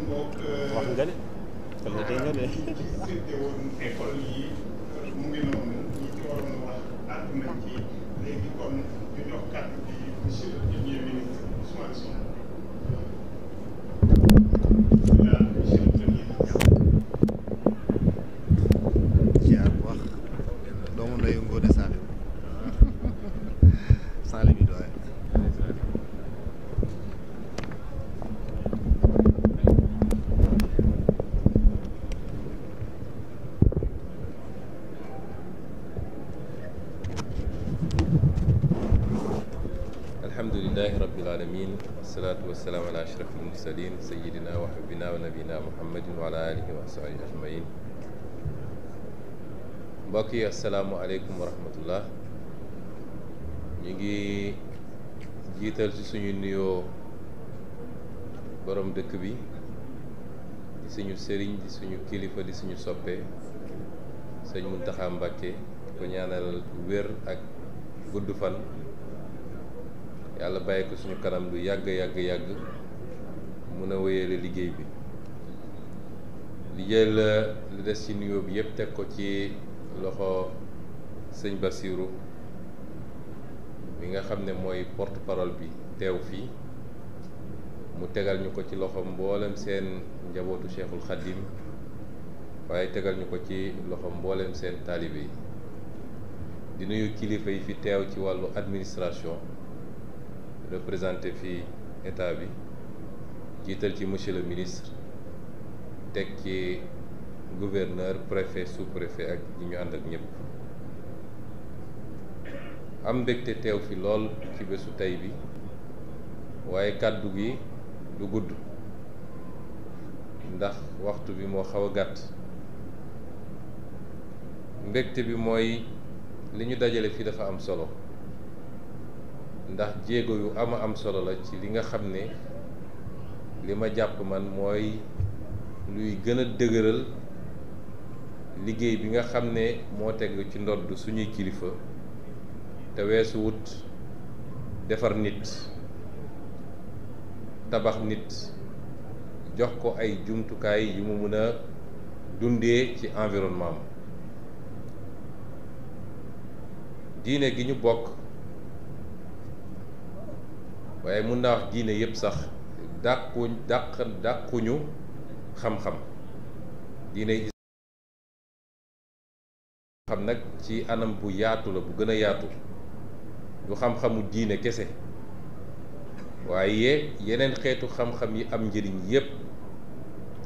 wax nga de kon la tey nga de woon école yi mu ngi noonu ñi ci waroon wax àdd nañ ci léegi kon ñu jox kàddu bi monsieur le premier ministre Ousmane Sonko. Voilà, monsieur le premier ministre. ziar bu wax doomu ndeyu Ngoné Saliou Saliou bi doy alhamdulillahi rabbil alamin wassalatu wassalamu ala ashrafil mursalin sayyidina wa habibina wa nabina muhammadin wa ala alihi wa sahbihi ajmain. mbokk yi assalaamu aleykum wa rahmatullah. ñu ngi jiital ci suñu nuyoo borom dëkk bi di suñu sëriñ di suñu kilifa di suñu soppe sëñ Muntaxa Mbàkke ko ñaanal wér ak gudd fan, yàlla bàyyi ko suñu kanam lu yàgg mun a wéyale liggéey bi. li jël li des ci nuyoo bi yëpp teg ko ci loxo sëñ Bassirou mi nga xam ne mooy porte parole bi teew fii, mu tegal ñu ko ci loxo mboolem seen njabootu Cheikhul Khadim, waaye tegal ñu ko ci loxo mboolem seen taalibe yi. di nuyu kilifa yi fi teew ci wàllu administration, représenté fii état bi, jiital ci monsieur le ministre, teg ci gouverneur, préfet, sous-préfet ak ñi ñu ànd ak ñëpp. am mbégte teew fi lool ci bésu tey bi, waaye kàddu gi du gudd ndax waxtu bi moo xaw a gàtt. mbégte bi mooy li ñu dajale fii dafa am solo, ndax jéego yu am solo la ci li nga xam ne li ma jàpp man mooy luy gën a dëgëral liggéey bi nga xam ne moo teg ci ndodd suñuy kilifa, te weesu wut defar nit, tabax nit, jox ko ay jumtukaay yu mu mën a dundee ci environnement am. diine gi ñu bokk, waaye mun naa wax diine yëpp sax dàquñu xam-xam. diine xam nag ci anam bu yaatu la, bu gën a yaatu, du xam-xamu diine kese, waaye yeneen xeetu xam-xam yi am njëriñ yépp,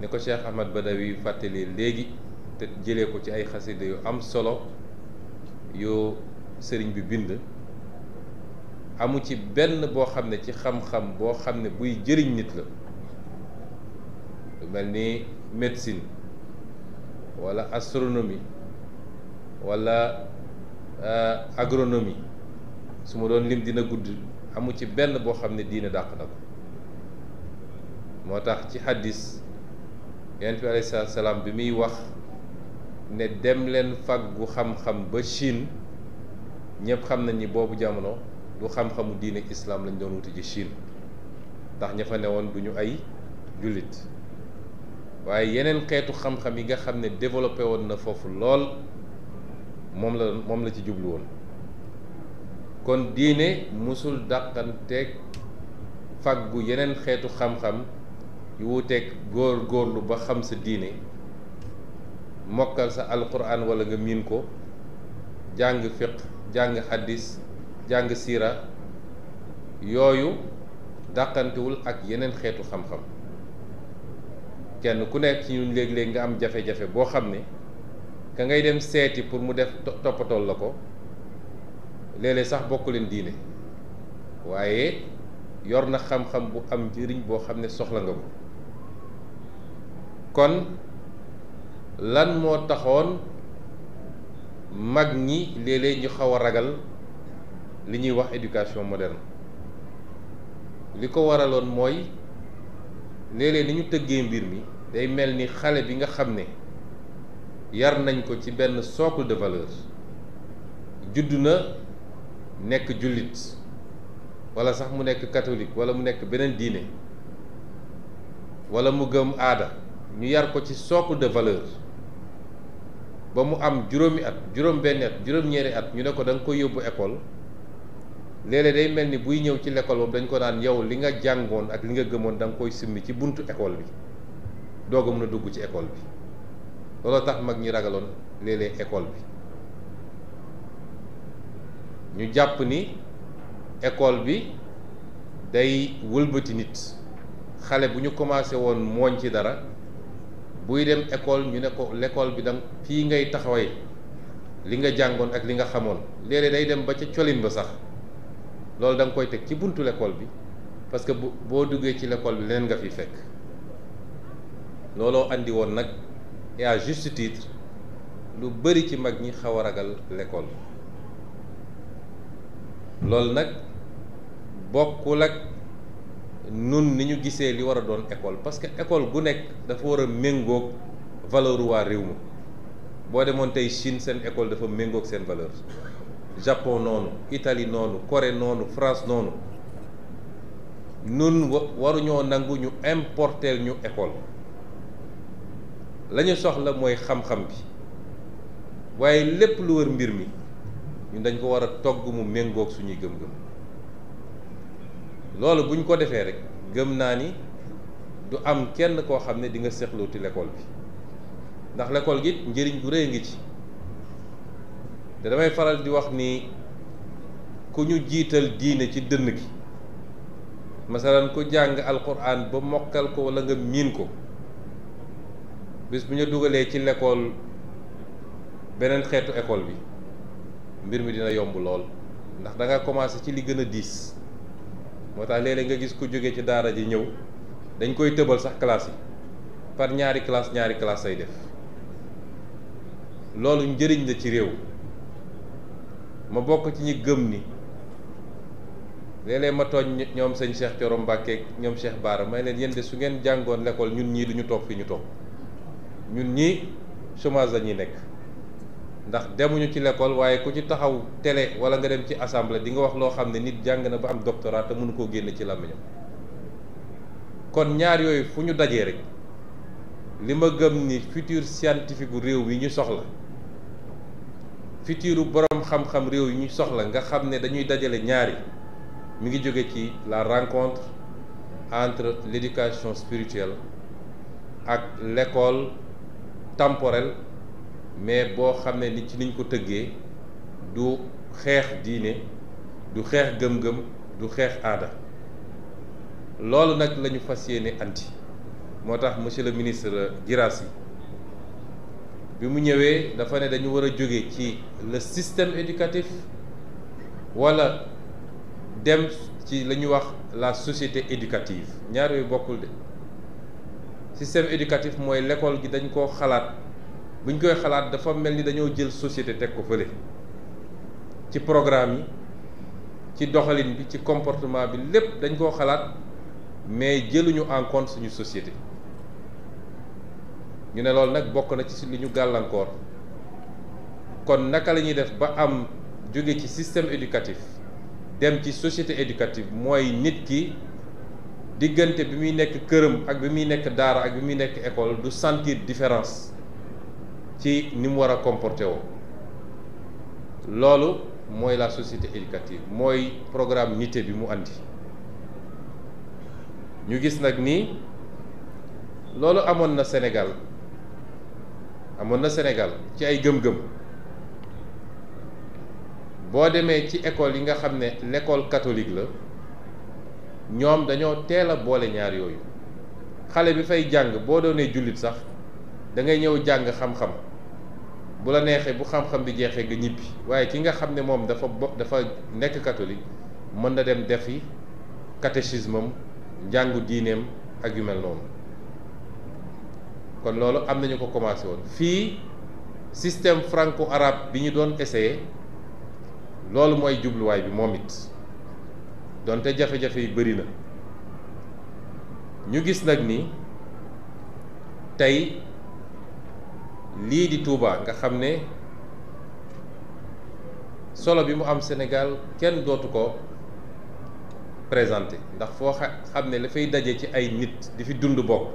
ne ko Cheikh Ahmad Badawi fàttali léegi te jëlee ko ci ay xasida yu am solo yu sëriñ bi bind. amu ci benn boo xam ne ci xam-xam boo xam ne buy jëriñ nit la, lu mel ni médecine walla astronomie walla agronomie, su ma doon lim dina gudd. amu ci benn boo xam ne diine dàq na ko. moo tax ci xaddis yonent bi alayhi salaatu salaam bi muy wax ne dem leen faggu xam-xam ba Chine, ñëpp xam nañ ni boobu jamono du xam-xamu diine islam lañ doon wuti ci Chine, ndax ña fa newoon du ñu ay jullit. waaye yeneen xeetu xam-xam yi nga xam ne développé woon na foofu lool, moom la ci jublu woon. kon diine musul dàqanteeg faggu yeneen xeetu xam-xam yu wuteeg góor-góorlu ba xam sa diine, mokkal sa alquran wala nga miin ko, jàng fiq, jàng hadis, jàng siira, yooyu dàqantewul ak yeneen xeetu xam-xam. kenn ku nekk ci ñun léeg-léeg nga am jafe-jafe boo xam ne ka ngay dem seeti pour mu def toppatool la ko, léeg-léeg sax bokku leen diine, waaye yor na xam-xam bu am njëriñ boo xam ne soxla nga ko. kon lan moo taxoon mag ñi léeg-léeg ñu xaw a ragal li ñuy wax éducation moderne? li ko waraloon mooy léeg-léeg ni ñu tëggee mbir mi day mel ni xale bi nga xam ne yar nañ ko ci benn socle de valeur, judd na nekk jullit walla sax mu nekk catholique walla mu nekk beneen diine, wala mu gëm aada ñu yar ko ci socle de valeur ba mu am juróomi at juróom-benni at juróom-ñeeri at ñu ne ko da nga koy yóbbu école léeg-léeg day mel ni buy ñëw ci l'école boobu dañ ko naan yow li nga jàngoon ak li nga gëmoon da nga koy simmi ci buntu école bi doog a mën a dugg ci école bi looloo tax mag ñi ragaloon léeg-léeg école bi ñu jàpp ni école bi day wëlbati nit xale bu ñu commencé woon mooñ ci dara buy dem école ñu ne ko l'école bi dang fii ngay taxawee li nga jàngoon ak li nga xamoon léeg-léeg day dem ba ca colin ba sax loolu da nga koy teg ci buntu l'école bi parce que boo duggee ci l'école bi leneen nga fi fekk looloo andi woon nag et à juste titre lu bari ci mag ñi xaw a ragal l'école loolu nag bokkul ak nun ni ñu gisee li war a doon école parce que école gu nekk dafa war a méngoog valeur waa réew ma boo demoon tey Chine seen école dafa méngoog seen valeur Japon noonu Italie noonu Corée noonu France noonu nun waruñoo nangu ñu importer ñu école la ñu soxla mooy xam-xam bi waaye lépp lu wër mbir mi ñun dañ ko war a togg mu méngoog suñuy gëm-gëm loolu buñ ko defee rek gëm naa ni du am kenn koo xam ne di nga seexluuti l'école bi ndax l'école gi njëriñ gu rëy ngi ci te damay faral di wax ni ku ñu jiital diine ci dënn gi masalan ku jàng alquran ba mokkal ko wala nga miin ko bis bu ñu dugalee ci l'école beneen xeetu école bi mbir mi dina yomb lool ndax da nga commencé ci li gën a diis moo tax léeg-léeg nga gis ku jóge ci daara ji ñëw dañ koy tëbal sax classe yi par ñaari classe say def loolu njëriñ la ci réew ma bokk ci ñi gëm ni léeg-léeg ma tooñ ñoom sëñ Cheikh Thioro Mbacké ñoom Cheikh Bara may leen yéen de su ngeen jàngoon l'école ñun ñii duñu toog fi ñu toog ñun ñii chômage la ñuy nekk ndax demuñu ci l'école waaye ku ci taxaw télé wala nga dem ci assemblée di nga wax loo xam ne nit jàng na ba am doctorat te mënu koo génne ci làmmiñam kon ñaar yooyu fu ñu dajee rek li ma gëm ni futur scientifique gu réew mi ñu soxla futur borom xam-xam réew yi ñu soxla nga xam ne dañuy dajale ñaari mi ngi jóge ci la rencontre entre l'éducation spirituelle ak l'école temporelle mais boo xam ne ni ci niñ ko tëggee du xeex diine du xeex gëm-gëm du xeex aada loolu nag la ñu fas yéene anti moo tax monsieur le ministre Guirassy bi mu ñëwee dafa ne dañu war a jóge ci le système éducatif wala dem ci la ñuy wax la société éducative ñaar yooyu bokkul de système éducatif mooy l'école gi dañ koo xalaat buñ koy xalaat dafa mel ni dañoo jël société teg ko fële ci programme yi ci doxalin bi ci comportement bi lépp dañ koo xalaat mais jëluñu en compte suñu société ñu ne loolu nag bokk na ci li ñu gàllankoor kon naka la ñuy def ba am jóge ci système éducatif dem ci société éducative mooy nit ki diggante bi muy nekk këram ak bi muy nekk daara ak bi muy nekk école du sentir différence ci ni mu war a comporter woo loolu mooy la société éducative mooy programme nité bi mu andi ñu gis nag ni loolu amoon na Sénégal ci ay gëm-gëm boo demee ci école yi nga xam ne l'école catholique la ñoom dañoo teel a boole ñaar yooyu xale bi fay jàng boo doonee jullit sax da ngay ñëw jàng xam-xam bu la neexee bu xam-xam bi jeexee nga ñibbi waaye ki nga xam ne moom dafa nekk catholique mën na dem defi catéchisme am njàngu diineem ak yu mel noonu kon loolu am nañu ko commencé woon fii système franco-arabe bi ñu doon essayé loolu mooy jubluwaay bi moom it donte jafe-jafe yi bëri na ñu gis nag ni tey lii di Touba nga xam ne solo bi mu am Sénégal kenn dootu ko présenté ndax foo xam ne li fay daje ci ay nit di fi dund bokk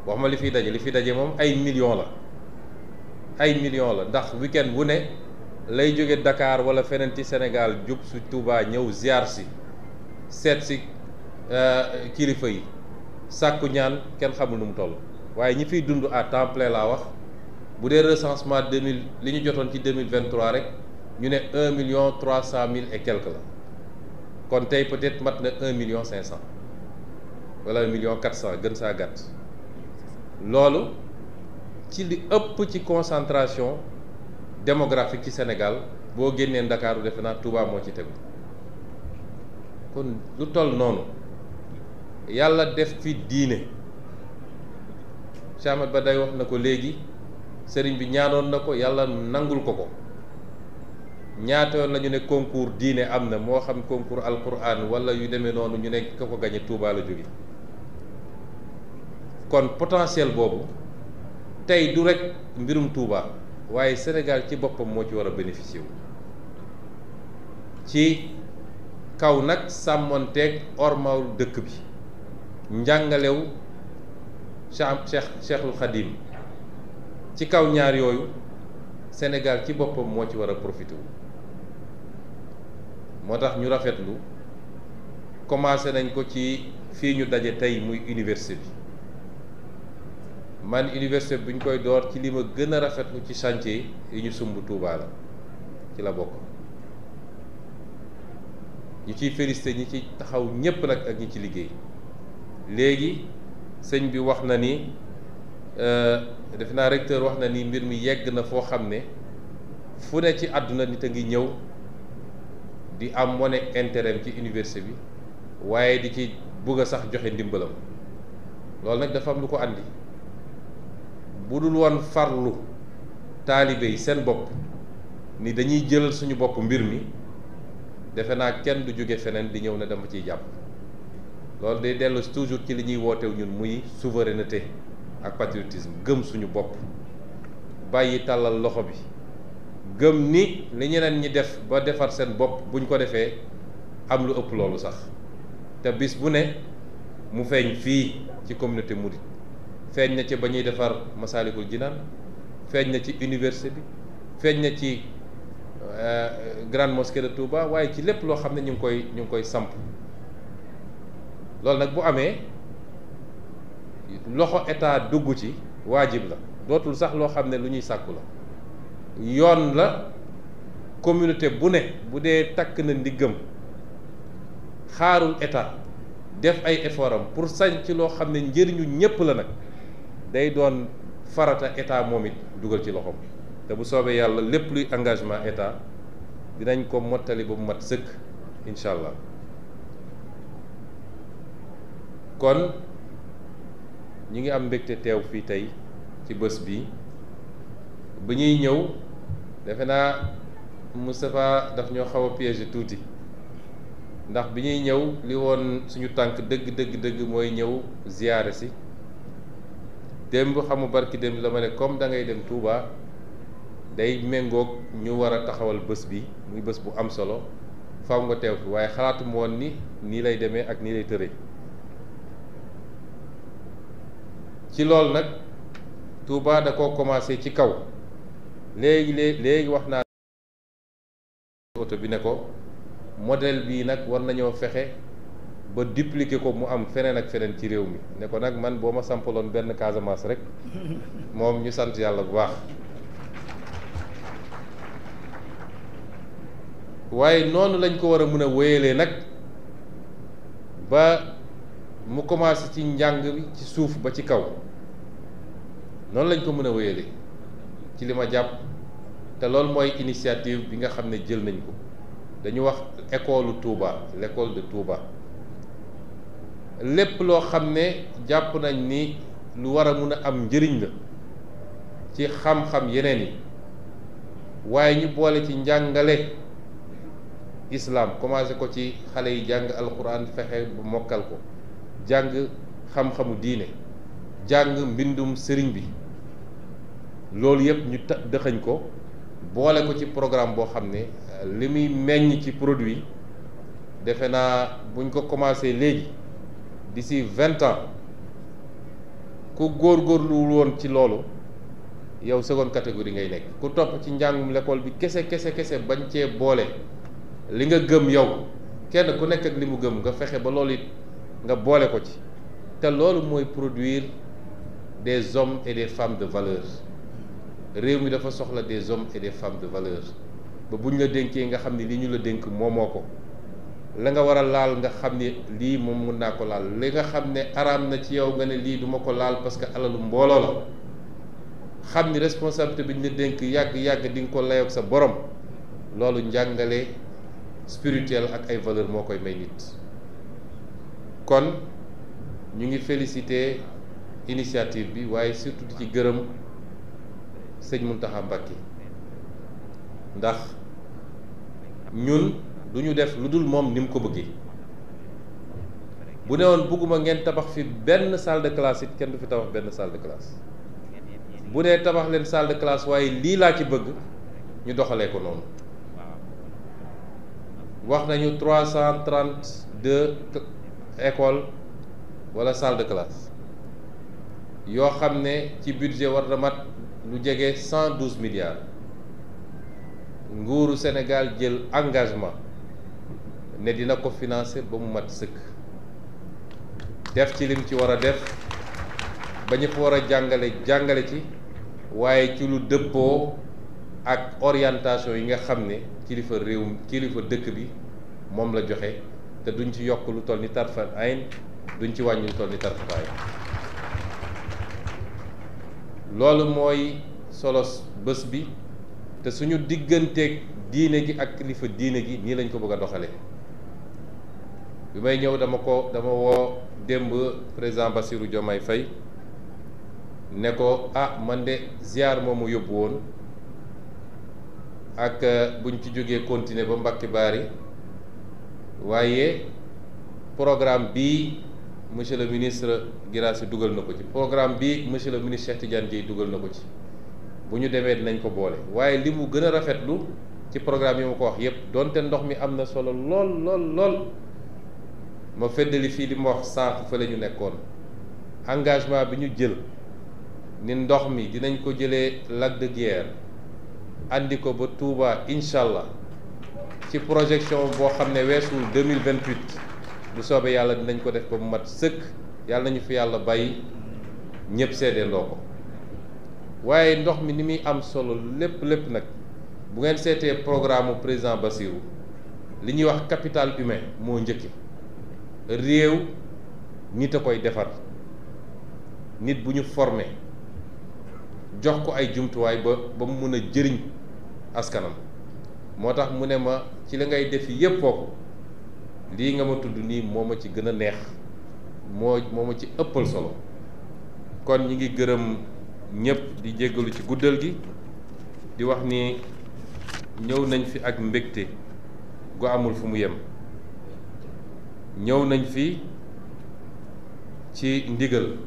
wax ma li fiy daje moom ay millions la ndax week-end bu ne lay jóge Dakar wala feneen ci Sénégal jub su Touba ñëw ziar si seet si kilifa yi sàkku ñaan kenn xamul nu mu toll waaye ñi fiy dund à temps plein laa wax bu dee recensement 2000 li ñu jotoon ci 2023 rek ñu ne 1,3 million et quelque la kon tey peut-être mat na 1,5 million wala 1,4 million gën saa gàtt loolu ci li ëpp ci concentration démographique ci Sénégal boo génnee Ndakaaru defe naa Touba moo ci tegu kon lu toll noonu yàlla def fi diine Cheikh Ahmed Badawi wax na ko léegi sëriñ bi ñaanoon na ko yàlla nangul ko ñaata yoon la ñu ne concours diine am na moo xam concours alquran wala yu demee noonu ñu ne ka ko gañe Touba la jóge kon potentiel boobu tey du rek mbirum Touba waaye Sénégal ci boppam moo ci war a bénéficier wu ci kaw nag sàmmonteeg ormaw dëkk bi njàngalew Cheikhul Khadim ci kaw ñaar yooyu Sénégal ci boppam moo ci war a profité wu moo tax ñu rafetlu commencé nañ ko ci fii ñu daje tey muy université bi man université bi ñu koy door ci li ma gën a rafetlu ci chantier yi ñu sumb Touba la ci la bokk ñu ciy félicité ñi ci taxaw ñépp nag ak ñi ci liggéey léegi sëñ bi wax na ni def naa recteur wax na ni mbir mi yegg na foo xam ne fu ne ci àdduna nit a ngi ñëw di am monnaie intérêt ci université bi waaye di ci bëgg a sax joxe ndimbalam loolu nag dafa am lu ko andi bu dul woon farlu taalibe yi seen bopp ni dañuy jël suñu bopp mbir mi defe naa kenn du jóge feneen di ñëw ne dama ciy jàpp loolu day dellu toujours ci li ñuy wootew ñun muy souveraineté ak patriotisme gëm suñu bopp bàyyi tàllal loxo bi gëm ni li ñeneen ñi def ba defar seen bopp buñ ko defee am lu ëpp loolu sax te bis bu ne mu feeñ fii ci communauté mouride feeñ na ci ba ñuy defar Masaalikul Jinaan feeñ na ci université bi feeñ na ci grande mosquée de Touba waaye ci lépp loo xam ne ñu ngi koy samp loolu nag bu amee loxo état dugg ci waajib la dootul sax loo xam ne lu ñuy sàkku la yoon la communauté bu ne bu dee takk na ndiggam xaarul état def ay effort am pour sañ ci loo xam ne njëriñu ñépp la nag day doon farata état moom it dugal ci loxoom te bu soobee yàlla lépp luy engagement état dinañ ko mottali ba mu mat sëkk incha allah kon ñu ngi am mbégte teew fii tey ci bés bi ba ñuy ñëw defe naa Moustapha daf ñoo xaw a piégé tuuti ndax bi ñuy ñëw li woon suñu tànk dëgg mooy ñëw ziyaare si démb xamu barki démb la ma ne comme da ngay dem Touba day méngoog ñu war a taxawal bés bi muy bés bu am solo faw nga teew fi waaye xalaatuma woon ni nii lay demee ak nii lay tëree ci loolu nag Touba da koo commencé ci kaw léegi wax naa oto bi ne ko modèle bii nag war nañoo fexe ba dupliquer ko mu am feneen ak feneen ci réew mi ne ko nag man boo ma sampaloon benn Casamance rek moom ñu sant yàlla bu baax waaye noonu lañ ko war a mën a wéyalee nag ba mu commencé ci njàng bi ci suuf ba ci kaw noonu lañ ko mën a wéyalee ci li ma jàpp te loolu mooy initiative bi nga xam ne jël nañ ko dañu wax école Touba l'école de Touba lépp loo xam ne jàpp nañ ni lu war a mun a am njëriñ la ci xam-xam yeneen yi waaye ñu boole ci njàngale islam commencé ko ci xale yi jàng alquran fexe bu mokkal ko jàng xam-xamu diine jàng mbindum sëriñ bi loolu yëpp ñu dëxañ ko boole ko ci programme boo xam ne li muy meññ ci produit defe naa buñ ko commencé léegi d'ici 20 ans ku góorgóorluwul woon ci loolu yow seconde catégorie ngay nekk. ku topp ci njàngum l'école bi kese bañ cee boole li nga gëm yow kenn ku nekk ak li mu gëm nga fexe ba loolu it nga boole ko ci te loolu mooy produire des hommes et des femmes de valeur. réew mi dafa soxla des hommes et des femmes de valeur ba buñ la dénkee nga xam ne lii ñu la dénk moomoo ko la nga war a laal nga xam ne lii moom mën naa ko laal li nga xam ne araam na ci yow nga ne lii duma ko laal parce que alalu mbooloo la xam ni responsabilité bi ñu la dénk yàgg di nga ko layoog sa borom loolu njàngale spirituel ak ay valeur moo koy may nit. kon ñu ngi féliciter initiative bi waaye surtout di ci gërëm sëñ Mountakha Mbacké ndax ñun du ñu def lu dul moom ni mu ko bëggee bu ne woon bëgguma ngeen tabax fi benn salle de classe it kenn du fi tabax benn salle de classe bu dee tabax leen salle de classe waaye lii laa ci bëgg ñu doxalee ko noonu wax nañu 332 écoles wala salle de classe yoo xam ne ci budget war na mat lu jege 112 milliards nguuru Sénégal jël engagement ne dina ko financer ba mu mat sëkk def ci lim ci war a def ba ñu fa war a jàngale ci waaye ci lu dëppoo ak orientation yi nga xam ne kilifa dëkk bi moom la joxe te duñ ci yokk lu toll ni tarfat ayn duñ ci wàññi lu toll ni tarfat ayn loolu mooy solos bés bi te suñu digganteeg diine gi ak kilifa diine gi nii lañ ko bëgg a doxalee bi may ñëw dama woo démb président Bassirou Diomaye Faye ne ko man de ziar moomu yóbbu woon ak buñ ci jógee continuer ba Mbacke Bari waaye programme bii monsieur le ministre Guirassy dugal na ko ci programme bi monsieur le ministre Cheikh Tidiane Dièye dugal na ko ci bu ñu demee dinañ ko boole waaye li mu gën a rafetlu ci programme yi ma ko wax yépp donte ndox mi am na solo lool ma feddali fii li ma wax sànq fa la ñu nekkoon engagement bi ñu jël ni ndox mi dinañ ko jëlee Lac de Guiers andi ko ba Touba incha allah ci projection boo xam ne weesuwul 2028 bu soobee yàlla dinañ ko def ba mu mat sëkk yàlla nañu fi yàlla bàyyi ñëpp seede ndoo ko waaye ndox mi ni muy am solo lépp nag bu ngeen seetee programme président Bassirou li ñuy wax capital humain moo njëkki réew nit a koy defar nit bu ñu formé jox ko ay jumtuwaay ba mu mun a jëriñ askanam moo tax mu ne ma ci la ngay def yépp foofu lii nga ma tudd nii moo ma ci gën a neex moo ma ci ëppal solo kon ñi ngi gërëm ñëpp di jéggalu ci guddal gi di wax ni ñëw nañ fi ak mbégte gu amul fu mu yem ñëw nañ fi ci ndigal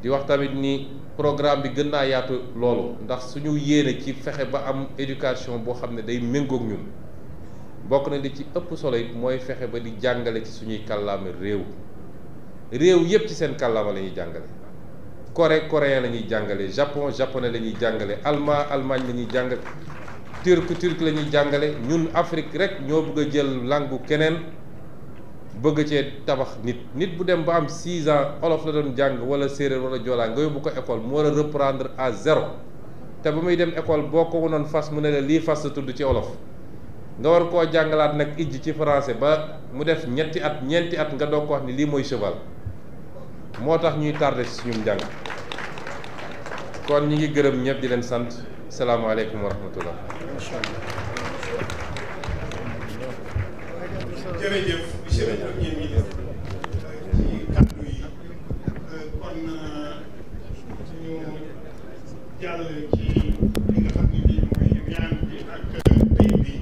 di wax tamit ni programme bi gën naa yaatu loolu ndax suñu yéene ci fexe ba am éducation boo xam ne day méngoog ñun bokk na li ci ëpp solo it mooy fexe ba di jàngale ci suñuy kàllaama réew yépp ci seen kàllaama la ñuy jàngale coréen la ñuy jàngale japonais la ñuy jàngale allemagne la ñuy jàngale turc la ñuy jàngale ñun Afrique rek ñoo bëgg a jël langue bu keneen bëgg cee tabax nit bu dem ba am 6 ans olof la doon jàng wala séeréer wala joolaa nga yóbbu ko école mu war a reprendre à zéro te ba muy dem école boo ko wonoon fas mu ne la lii fas la tudd ci olof nga war koo jàngalaat nag ijji ci français ba mu def ñeenti at nga doog ko wax ni lii mooy cheval moo tax ñuy tardé ci suñu njàng kon ñi ngi gërëm ñëpp di leen sant salaamaaleykum wa rahmatullah. jërëjëf monsieur le premier ministre ci kàddu yi kon ñu jàll ci li nga xam ne bii mooy ñaan bi ak tey bi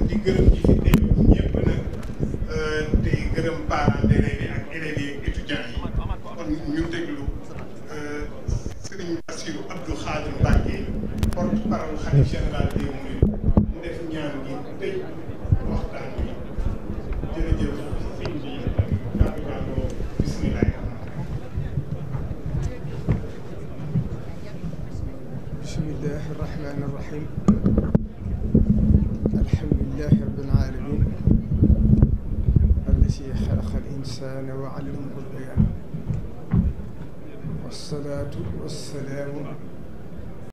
di gërëm ci fi teew ñëpp nag tey gërëm parents d'élèves yi ak élèves yi ak étudiants yi kon ñu déglu Serigne Bassirou Abdou Khadre Mbacké porte-parole khalife général des mourides mu def ñaan gi tëj waxtaan bi. bismillahi irrahmani irrahim alhamdulilahi rabbil alamin alladi xalaqa al insana wa allamahu al bayan wassalatu wassalaamu